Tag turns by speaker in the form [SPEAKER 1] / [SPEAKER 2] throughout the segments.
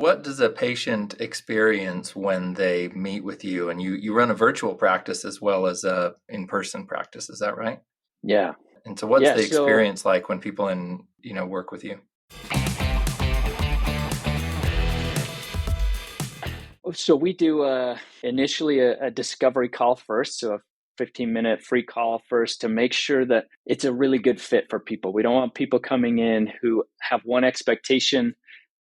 [SPEAKER 1] What does a patient experience when they meet with you? And you run a virtual practice as well as a in-person practice, is that right?
[SPEAKER 2] Yeah.
[SPEAKER 1] And so what's
[SPEAKER 2] Yeah.
[SPEAKER 1] the
[SPEAKER 2] So,
[SPEAKER 1] experience like when people work with you?
[SPEAKER 2] so we do initially a discovery call first. So a 15-minute free call first to make sure that it's a really good fit for people. We don't want people coming in who have one expectation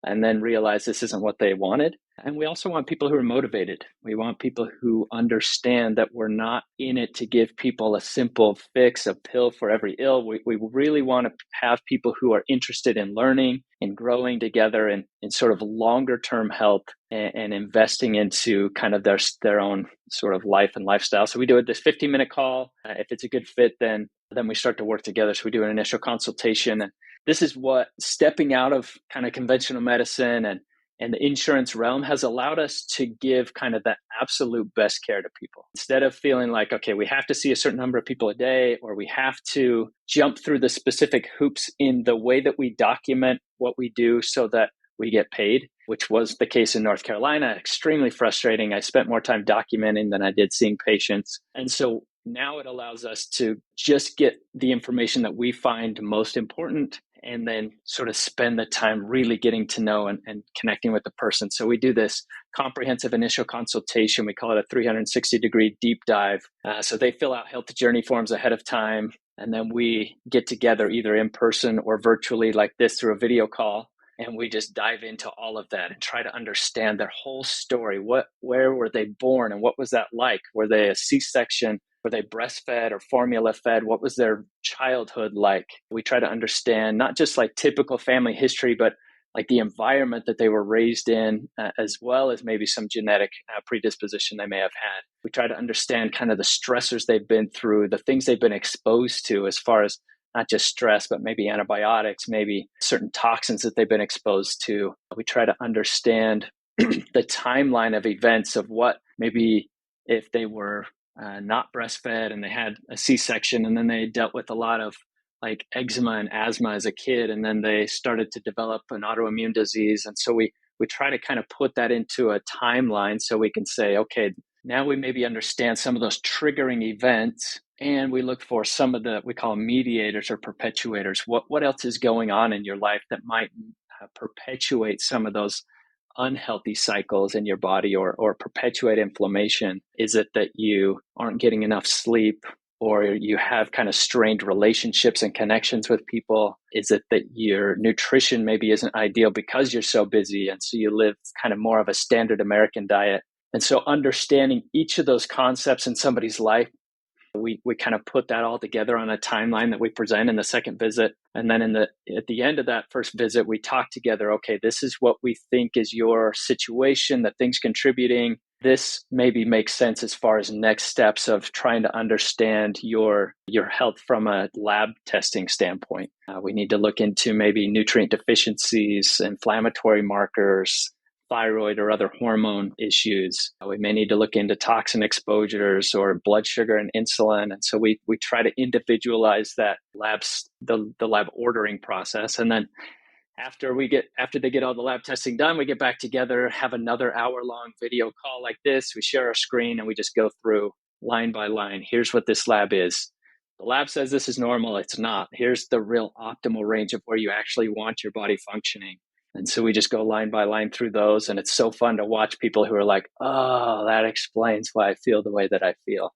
[SPEAKER 2] and then realize this isn't what they wanted. And we also want people who are motivated. We want people who understand that we're not in it to give people a simple fix, a pill for every ill. We really want to have people who are interested in learning and growing together in sort of longer term health and investing into kind of their own sort of life and lifestyle. So we do this 15-minute call. If it's a good fit, then we start to work together. So we do an initial consultation, and this is what stepping out of kind of conventional medicine and the insurance realm has allowed us to give kind of the absolute best care to people. Instead of feeling like, okay, we have to see a certain number of people a day, or we have to jump through the specific hoops in the way that we document what we do so that we get paid, which was the case in North Carolina. Extremely frustrating. I spent more time documenting than I did seeing patients. And so now it allows us to just get the information that we find most important and then sort of spend the time really getting to know and connecting with the person. So we do this comprehensive initial consultation. We call it a 360-degree deep dive. So they fill out health journey forms ahead of time, and then we get together either in person or virtually like this through a video call. And we just dive into all of that and try to understand their whole story. Where were they born and what was that like? Were they a C-section? Were they breastfed or formula fed? What was their childhood like? We try to understand not just like typical family history, but like the environment that they were raised in, as well as maybe some genetic predisposition they may have had. We try to understand kind of the stressors they've been through, the things they've been exposed to as far as not just stress, but maybe antibiotics, maybe certain toxins that they've been exposed to. We try to understand the timeline of events of what maybe if they were not breastfed and they had a C-section and then they dealt with a lot of like eczema and asthma as a kid, and then they started to develop an autoimmune disease. And so we try to kind of put that into a timeline so we can say, okay, now we maybe understand some of those triggering events, and we look for some of the, we call them mediators or perpetuators. What else is going on in your life that might perpetuate some of those unhealthy cycles in your body or perpetuate inflammation? Is it that you aren't getting enough sleep, or you have kind of strained relationships and connections with people? Is it that your nutrition maybe isn't ideal because you're so busy and so you live kind of more of a standard American diet? And so understanding each of those concepts in somebody's life, we kind of put that all together on a timeline that we present in the second visit. And then at the end of that first visit, we talk together, okay, this is what we think is your situation, the things contributing. This maybe makes sense as far as next steps of trying to understand your health from a lab testing standpoint. We need to look into maybe nutrient deficiencies, inflammatory markers, thyroid or other hormone issues. We may need to look into toxin exposures or blood sugar and insulin. And so we try to individualize that the lab ordering process. And then after they get all the lab testing done, we get back together, have another hour-long video call like this. We share our screen and we just go through line by line. Here's what this lab is. The lab says this is normal. It's not. Here's the real optimal range of where you actually want your body functioning. And so we just go line by line through those. And it's so fun to watch people who are like, oh, that explains why I feel the way that I feel.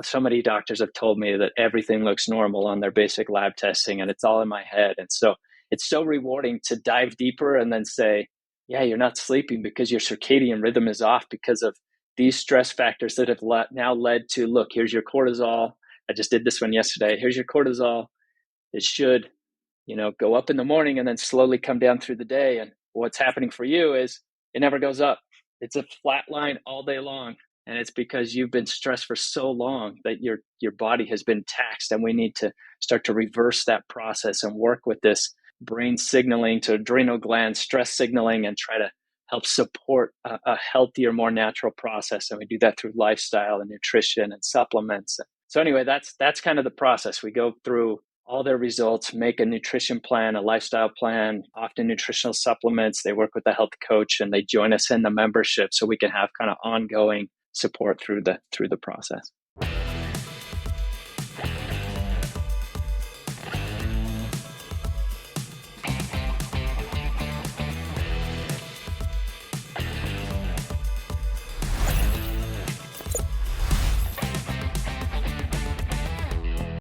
[SPEAKER 2] So many doctors have told me that everything looks normal on their basic lab testing and it's all in my head. And so it's so rewarding to dive deeper and then say, yeah, you're not sleeping because your circadian rhythm is off because of these stress factors that have now led to, look, here's your cortisol. I just did this one yesterday. Here's your cortisol. It should go up in the morning and then slowly come down through the day. And what's happening for you is it never goes up. It's a flat line all day long. And it's because you've been stressed for so long that your body has been taxed. And we need to start to reverse that process and work with this brain signaling to adrenal glands, stress signaling, and try to help support a healthier, more natural process. And we do that through lifestyle and nutrition and supplements. So anyway, that's kind of the process. We go through all their results, make a nutrition plan, a lifestyle plan, often nutritional supplements. They work with a health coach and they join us in the membership so we can have kind of ongoing support through the process.